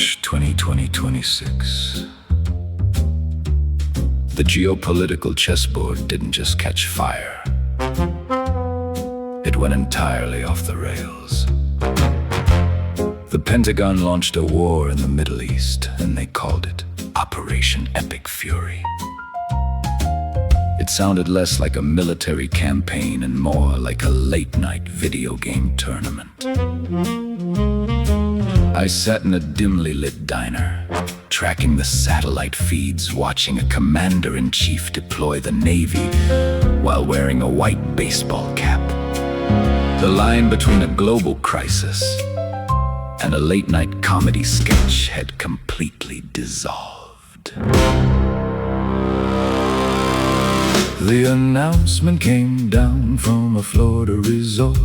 March 2026. The geopolitical chessboard didn't just catch fire. It went entirely off the rails. The Pentagon launched a war in the Middle East, and they called it Operation Epic Fury. It sounded less like a military campaign and more like a late-night video game tournament. I sat in a dimly lit diner, tracking the satellite feeds, watching a commander-in-chief deploy the Navy while wearing a white baseball cap. The line between a global crisis and a late-night comedy sketch had completely dissolved. The announcement came down from a Florida resort,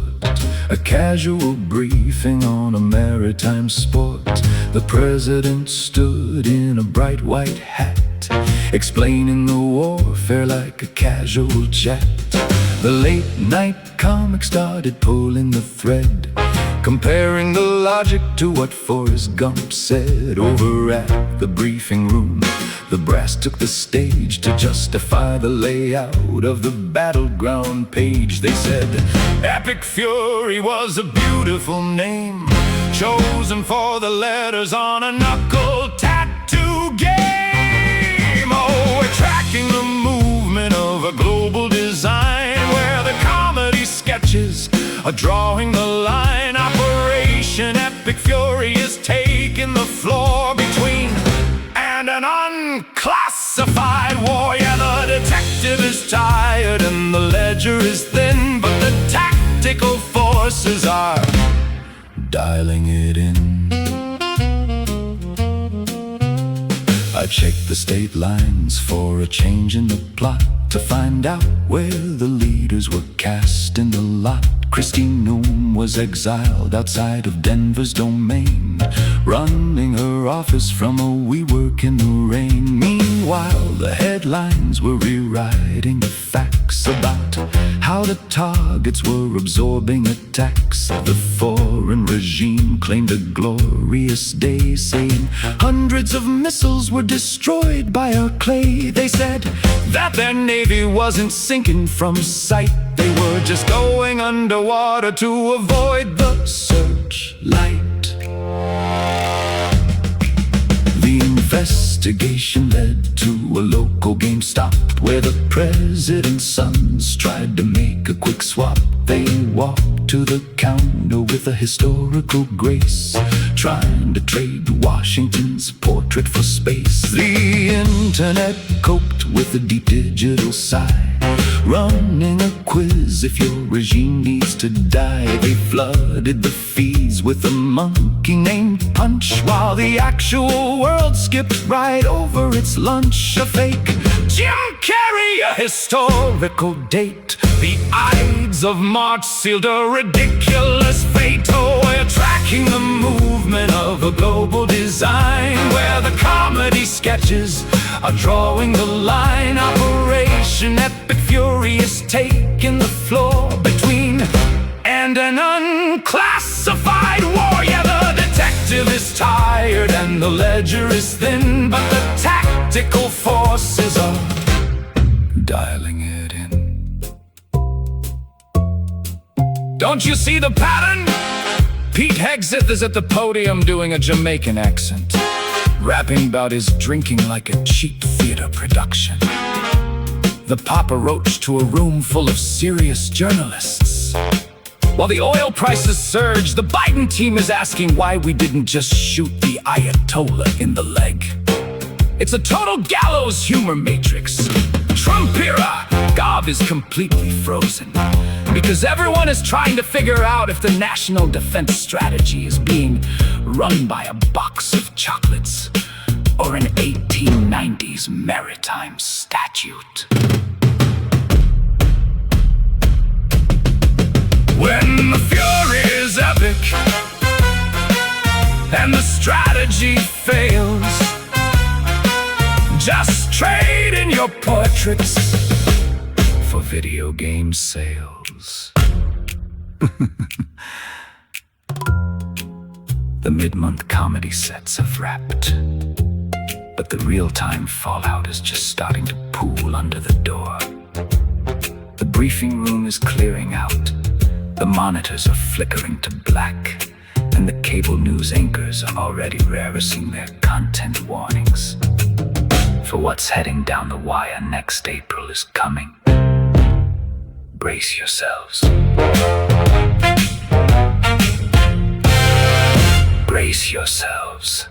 a casual briefing on a maritime sport. The president stood in a bright white hat, explaining the warfare like a casual chat. The late-night comic started pulling the thread, comparing the logic to what Forrest Gump said. Over at the briefing room, the brass took the stage to justify the layout of the battleground page. They said Epic Fury was a beautiful name, chosen for the letters on a knuckle tattoo game. Oh, we're tracking the movement of a global design, where the comedy sketches are drawing the line. Operation Epic Fury is taking the floor between and an unclassified war. Yeah, the detective is tired and the ledger is thin, but the tactical forces are dialing it in. I checked the state lines for a change in the plot, to find out where the leaders were cast in the lot. Christine Noem was exiled outside of Denver's domain, running her office from a WeWork in the rain. Meanwhile, the headlines were rewriting the facts about how the targets were absorbing attacks. The foreign regime claimed a glorious day, saying hundreds of missiles were destroyed by our clay. They said that their navy wasn't sinking from sight, they were just going underwater to avoid the searchlight. The investigation led to a local GameStop, where the president's sons tried to make a quick swap. They walked to the counter with a historical grace, trying to trade Washington's portrait for space. The internet coped with a deep digital sigh, running a quiz if your regime needs to die. They flooded the feeds with a monkey named Punch, while the actual world skipped right over its lunch. A fake Jim Carrey, a historical date. The Ides of March sealed a ridiculous fate. Oh, we're tracking the movement of a global design, where the comedy sketches are drawing the line. Operation Epic Fury is taking the floor between and an unclassified war. Yeah, the detective is tired and the ledger is thin, but the tactical forces are dialing it in. Don't you see the pattern? Pete Hegseth is at the podium doing a Jamaican accent, rapping about his drinking like a cheap theater production. The Papa Roach to a room full of serious journalists. While the oil prices surge, the Biden team is asking why we didn't just shoot the Ayatollah in the leg. It's a total gallows humor matrix. Trump era, Gov is completely frozen, because everyone is trying to figure out if the national defense strategy is being run by a box of chocolates or an 1890s maritime statute. When the fury is epic and the strategy fails, just trade in your portraits for video game sales. The mid-month comedy sets have wrapped, but the real-time fallout is just starting to pool under the door. The briefing room is clearing out, the monitors are flickering to black, and the cable news anchors are already rehearsing their content warnings. For what's heading down the wire next April is coming. Brace yourselves. Brace yourselves.